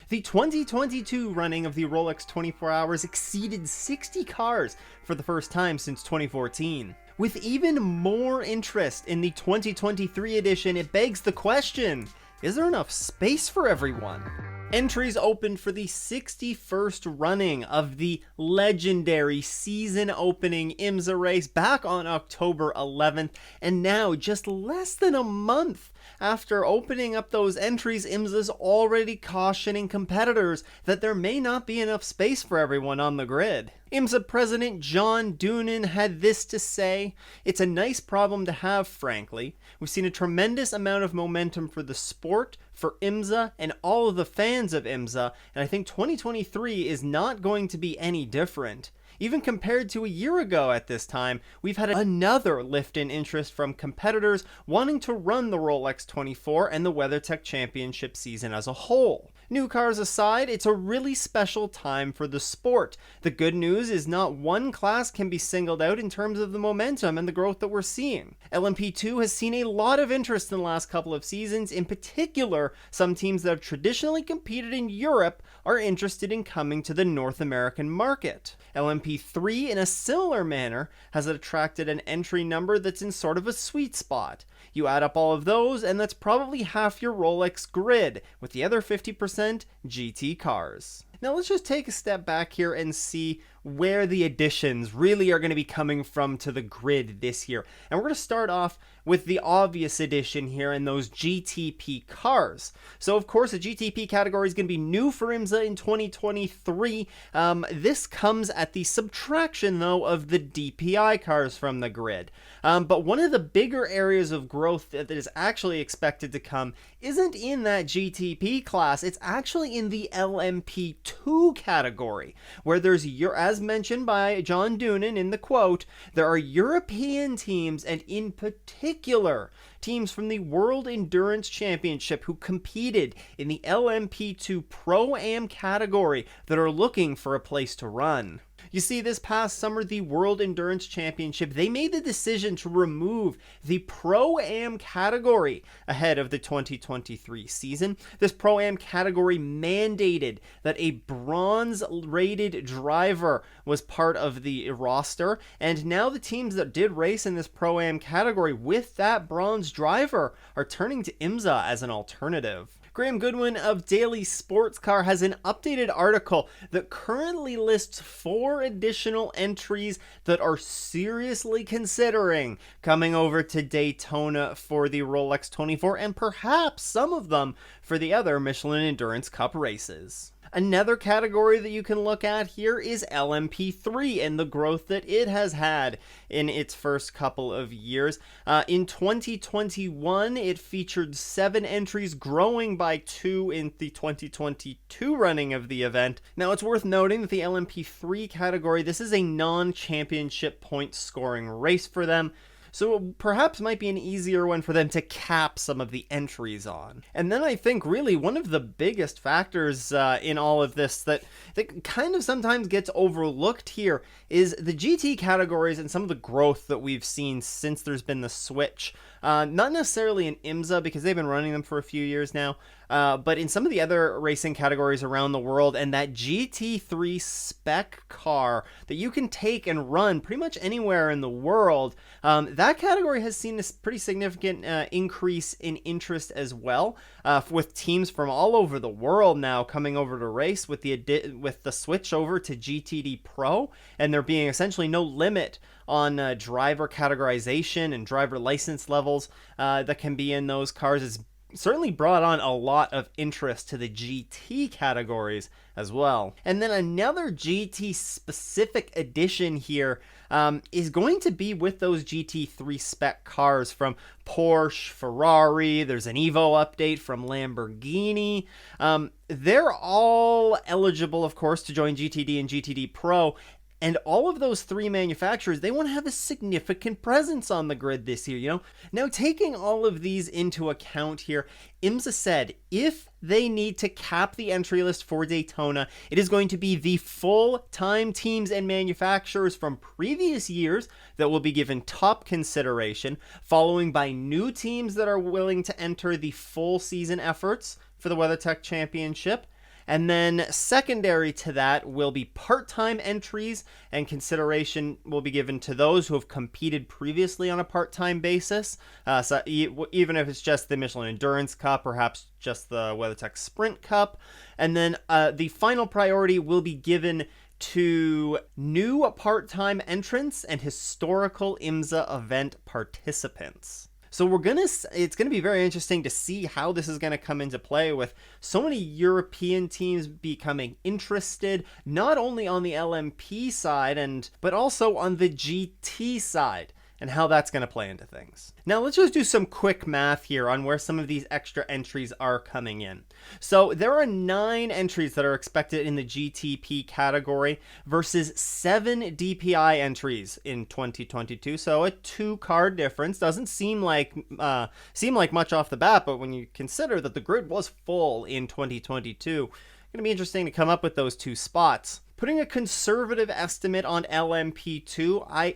The 2022 running of the Rolex 24 Hours exceeded 60 cars for the first time since 2014. With even more interest in the 2023 edition, it begs the question, is there enough space for everyone? Entries opened for the 61st running of the legendary season-opening IMSA race back on October 11th, and now, just less than a month after opening up those entries, IMSA's already cautioning competitors that there may not be enough space for everyone on the grid. IMSA President John Doonan had this to say: "It's a nice problem to have, frankly. We've seen a tremendous amount of momentum for the sport, for IMSA, and all of the fans of IMSA, and I think 2023 is not going to be any different. Even compared to a year ago at this time, we've had another lift in interest from competitors wanting to run the Rolex 24 and the WeatherTech Championship season as a whole. New cars aside, it's a really special time for the sport. The good news is not one class can be singled out in terms of the momentum and the growth that we're seeing. LMP2 has seen a lot of interest in the last couple of seasons. In particular, some teams that have traditionally competed in Europe are interested in coming to the North American market. LMP3, in a similar manner, has attracted an entry number that's in sort of a sweet spot. You add up all of those, and that's probably half your Rolex grid, with the other 50% GT cars. Now let's just take a step back here and see where the additions really are going to be coming from to the grid this year. And we're going to start off with the obvious addition here in those GTP cars. So of course the GTP category is going to be new for IMSA in 2023. This comes at the subtraction though of the DPI cars from the grid. But one of the bigger areas of growth that is actually expected to come isn't in that GTP class, it's actually in the LMP2 category, where there's, as mentioned by John Doonan in the quote, there are European teams, and in particular teams from the World Endurance Championship who competed in the LMP2 Pro-Am category that are looking for a place to run. You see, this past summer, the World Endurance Championship, they made the decision to remove the Pro-Am category ahead of the 2023 season. This Pro-Am category mandated that a bronze-rated driver was part of the roster, and now the teams that did race in this Pro-Am category with that bronze driver are turning to IMSA as an alternative. Graham Goodwin of Daily Sportscar has an updated article that currently lists 4 additional entries that are seriously considering coming over to Daytona for the Rolex 24, and perhaps some of them for the other Michelin Endurance Cup races. Another category that you can look at here is LMP3 and the growth that it has had in its first couple of years. In 2021, it featured 7 entries, growing by 2 in the 2022 running of the event. Now, it's worth noting that the LMP3 category, this is a non-championship point scoring race for them, so it perhaps might be an easier one for them to cap some of the entries on. And then I think really one of the biggest factors in all of this that kind of sometimes gets overlooked here is the GT categories and some of the growth that we've seen since there's been the switch. Not necessarily in IMSA because they've been running them for a few years now, but in some of the other racing categories around the world, and that GT3 spec car that you can take and run pretty much anywhere in the world, that category has seen this pretty significant increase in interest as well, with teams from all over the world now coming over to race with the switch over to GTD Pro, and there being essentially no limit on driver categorization and driver license levels that can be in those cars. It's certainly brought on a lot of interest to the GT categories as well. And then another GT specific addition here is going to be with those GT3 spec cars from Porsche, Ferrari. There's an Evo update from Lamborghini. They're all eligible, of course, to join GTD and GTD Pro. And all of those 3 manufacturers, they want to have a significant presence on the grid this year, you know? Now, taking all of these into account here, IMSA said if they need to cap the entry list for Daytona, it is going to be the full-time teams and manufacturers from previous years that will be given top consideration, following by new teams that are willing to enter the full season efforts for the WeatherTech Championship. And then secondary to that will be part-time entries, and consideration will be given to those who have competed previously on a part-time basis. So even if it's just the Michelin Endurance Cup, perhaps just the WeatherTech Sprint Cup. And then the final priority will be given to new part-time entrants and historical IMSA event participants. So it's gonna be very interesting to see how this is gonna come into play, with so many European teams becoming interested, not only on the LMP side but also on the GT side, and how that's going to play into things. Now let's just do some quick math here on where some of these extra entries are coming in. So there are 9 entries that are expected in the GTP category versus 7 DPI entries in 2022. So a 2-car difference. Doesn't seem like much off the bat, but when you consider that the grid was full in 2022, it's going to be interesting to come up with those 2 spots. Putting a conservative estimate on LMP2,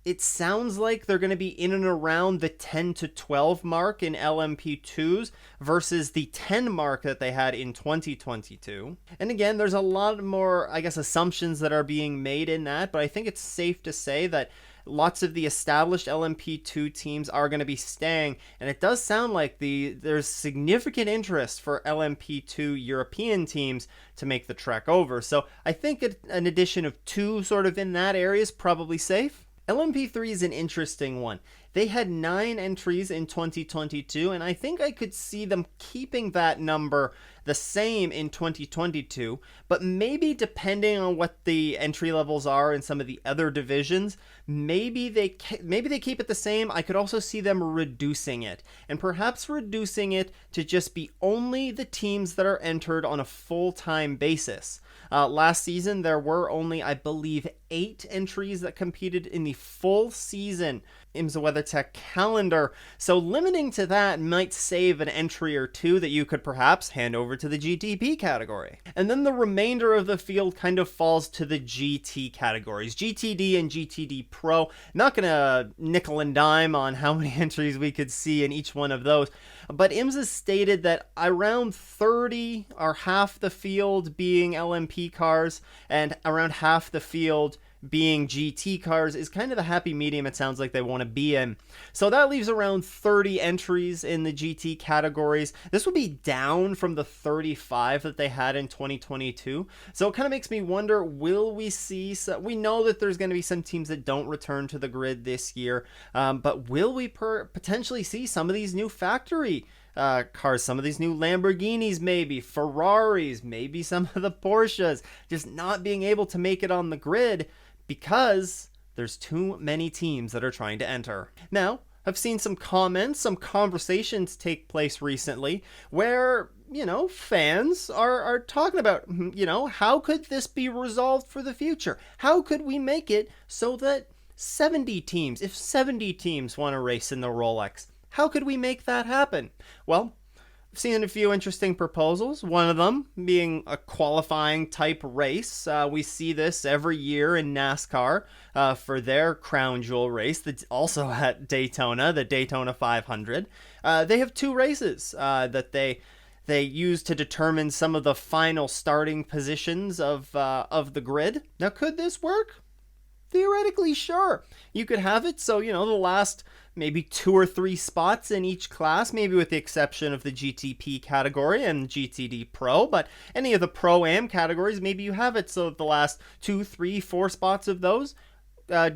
it sounds like they're going to be in and around the 10 to 12 mark in LMP2s versus the 10 mark that they had in 2022. And again, there's a lot more, assumptions that are being made in that, but I think it's safe to say that lots of the established LMP2 teams are going to be staying, and it does sound like there's significant interest for LMP2 European teams to make the trek over. So I think an addition of 2 sort of in that area is probably safe. LMP3 is an interesting one. They had 9 entries in 2022, and I think I could see them keeping that number the same in 2022, but maybe depending on what the entry levels are in some of the other divisions, maybe they keep it the same. I could also see them reducing it, and perhaps reducing it to just be only the teams that are entered on a full-time basis. Last season, there were only, I believe, 8 entries that competed in the full season IMSA WeatherTech calendar, so limiting to that might save an entry or 2 that you could perhaps hand over to the GTP category. And then the remainder of the field kind of falls to the GT categories, GTD and GTD Pro. Not gonna nickel and dime on how many entries we could see in each one of those, but IMSA stated that around 30 are half the field being LMP cars and around half the field being GT cars is kind of the happy medium it sounds like they want to be in. So that leaves around 30 entries in the GT categories. This would be down from the 35 that they had in 2022. So it kind of makes me wonder, will we see, we know that there's going to be some teams that don't return to the grid this year, but will we potentially see some of these new factory cars, some of these new Lamborghinis, maybe Ferraris, maybe some of the Porsches, just not being able to make it on the grid because there's too many teams that are trying to enter. Now, I've seen some comments, some conversations take place recently where, fans are talking about, how could this be resolved for the future? How could we make it so that 70 teams, if 70 teams want to race in the Rolex, how could we make that happen? Well, I've seen a few interesting proposals, one of them being a qualifying type race. We see this every year in NASCAR for their crown jewel race that's also at Daytona, the Daytona 500. They have 2 races that they use to determine some of the final starting positions of the grid. Now, could this work? Theoretically, sure. You could have it so, the last maybe 2 or 3 spots in each class, maybe with the exception of the GTP category and GTD Pro, but any of the Pro-Am categories, maybe you have it so the last 2, 3, 4 spots of those,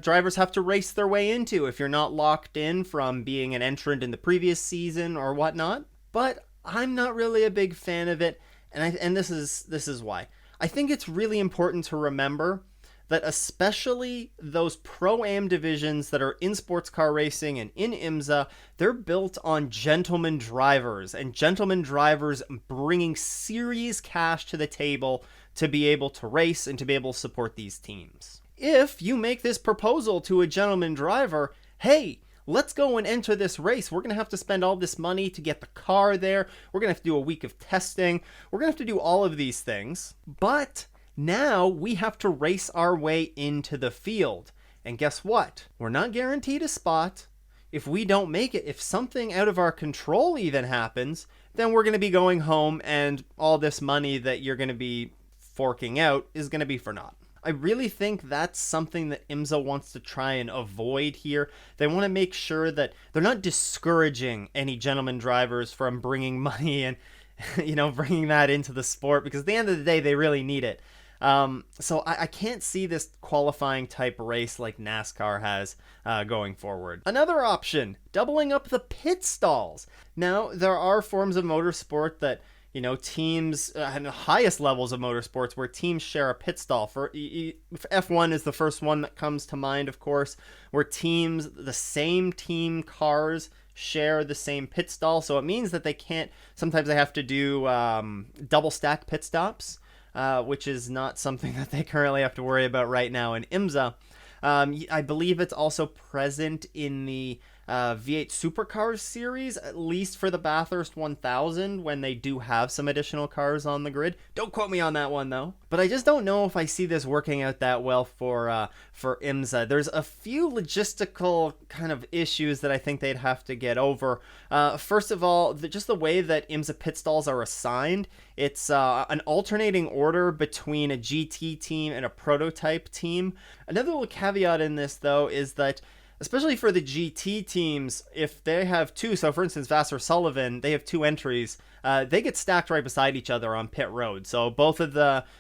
drivers have to race their way into if you're not locked in from being an entrant in the previous season or whatnot. But I'm not really a big fan of it, and this is why. I think it's really important to remember that especially those Pro-Am divisions that are in sports car racing and in IMSA, they're built on gentleman drivers, and gentleman drivers bringing serious cash to the table to be able to race and to be able to support these teams. If you make this proposal to a gentleman driver, hey, let's go and enter this race. We're going to have to spend all this money to get the car there. We're going to have to do a week of testing. We're going to have to do all of these things. But now we have to race our way into the field. And guess what? We're not guaranteed a spot. If we don't make it, if something out of our control even happens, then we're going to be going home, and all this money that you're going to be forking out is going to be for naught. I really think that's something that IMSA wants to try and avoid here. They want to make sure that they're not discouraging any gentleman drivers from bringing money and, bringing that into the sport, because at the end of the day, they really need it. So I can't see this qualifying type race like NASCAR has going forward. Another option, doubling up the pit stalls. Now, there are forms of motorsport that, teams at the highest levels of motorsports where teams share a pit stall. For F1 is the first one that comes to mind, of course, where teams, the same team cars, share the same pit stall. So it means that sometimes they have to do double stack pit stops, which is not something that they currently have to worry about right now in IMSA. I believe it's also present in the V8 Supercars series, at least for the Bathurst 1000, when they do have some additional cars on the grid. Don't quote me on that one, though. But I just don't know if I see this working out that well for IMSA. There's a few logistical kind of issues that I think they'd have to get over. First of all, just the way that IMSA pit stalls are assigned. It's an alternating order between a GT team and a prototype team. Another little caveat in this, though, is that especially for the GT teams, if they have two, so for instance, Vassar Sullivan, they have two entries, they get stacked right beside each other on pit road. So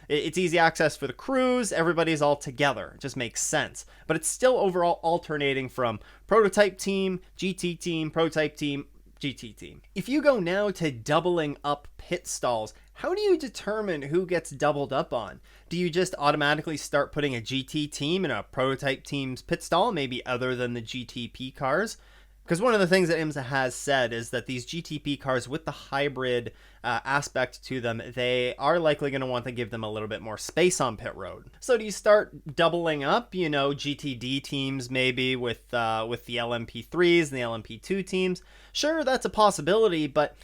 it's easy access for the crews, everybody's all together. It just makes sense. But it's still overall alternating from prototype team, GT team, prototype team, GT team. If you go now to doubling up pit stalls, how do you determine who gets doubled up on? Do you just automatically start putting a GT team in a prototype team's pit stall, maybe other than the GTP cars? Because one of the things that IMSA has said is that these GTP cars with the hybrid aspect to them, they are likely going to want to give them a little bit more space on pit road. So do you start doubling up, GTD teams maybe with the LMP3s and the LMP2 teams? Sure, that's a possibility, but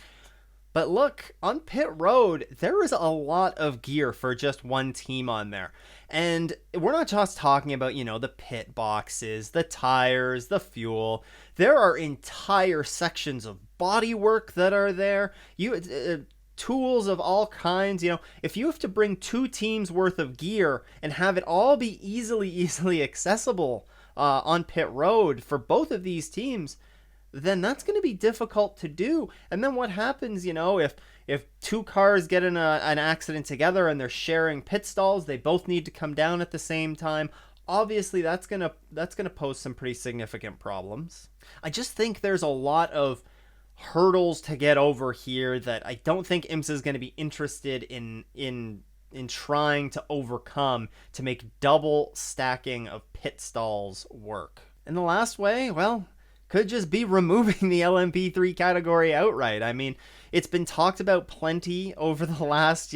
look, on pit road, there is a lot of gear for just one team on there. And we're not just talking about, the pit boxes, the tires, the fuel. There are entire sections of bodywork that are there. Tools of all kinds. If you have to bring two teams worth of gear and have it all be easily accessible on pit road for both of these teams, then that's going to be difficult to do. And then what happens, if two cars get in an accident together and they're sharing pit stalls, they both need to come down at the same time. Obviously, that's going to pose some pretty significant problems. I just think there's a lot of hurdles to get over here that I don't think IMSA is going to be interested in trying to overcome to make double stacking of pit stalls work. And the last way, well, could just be removing the LMP3 category outright. I mean, it's been talked about plenty over the last,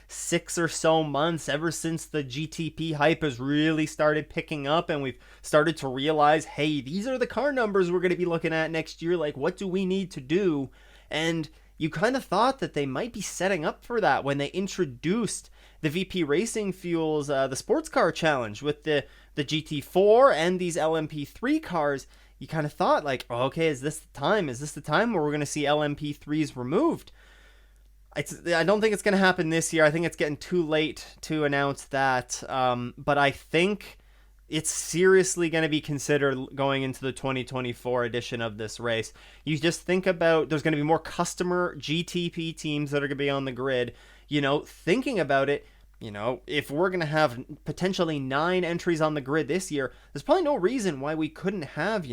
6 or so months, ever since the GTP hype has really started picking up and we've started to realize, hey, these are the car numbers we're going to be looking at next year. Like, what do we need to do? And you kind of thought that they might be setting up for that when they introduced the VP Racing Fuels, the Sportscar Challenge with the GT4 and these LMP3 cars. You kind of thought like, oh, okay, is this the time? Is this the time where we're going to see LMP3s removed? I don't think it's going to happen this year. I think it's getting too late to announce that. But I think it's seriously going to be considered going into the 2024 edition of this race. You just think about, there's going to be more customer GTP teams that are going to be on the grid. Thinking about it, if we're going to have potentially 9 entries on the grid this year, there's probably no reason why we couldn't have,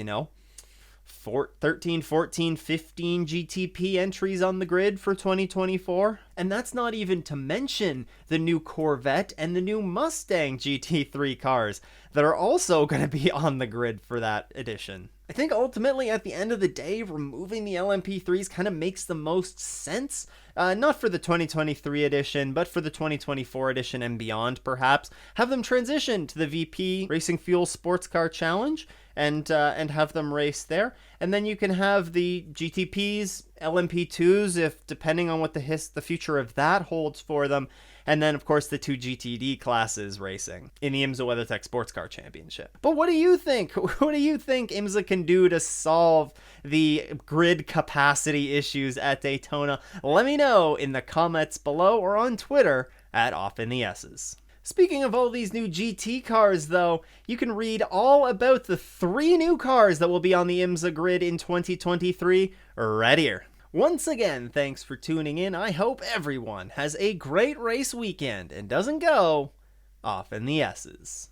13, 14, 15 GTP entries on the grid for 2024. And that's not even to mention the new Corvette and the new Mustang GT3 cars that are also going to be on the grid for that edition. I think ultimately at the end of the day, removing the LMP3s kind of makes the most sense. Not for the 2023 edition, but for the 2024 edition and beyond, perhaps. Have them transition to the VP Racing Fuel Sports Car Challenge and have them race there. And then you can have the GTPs, LMP2s, if depending on what the future of that holds for them, And then, of course, the 2 GTD classes racing in the IMSA WeatherTech Sports Car Championship. But what do you think? What do you think IMSA can do to solve the grid capacity issues at Daytona? Let me know in the comments below or on Twitter at OffInTheS's. Speaking of all these new GT cars, though, you can read all about the 3 new cars that will be on the IMSA grid in 2023 right here. Once again, thanks for tuning in. I hope everyone has a great race weekend and doesn't go off in the S's.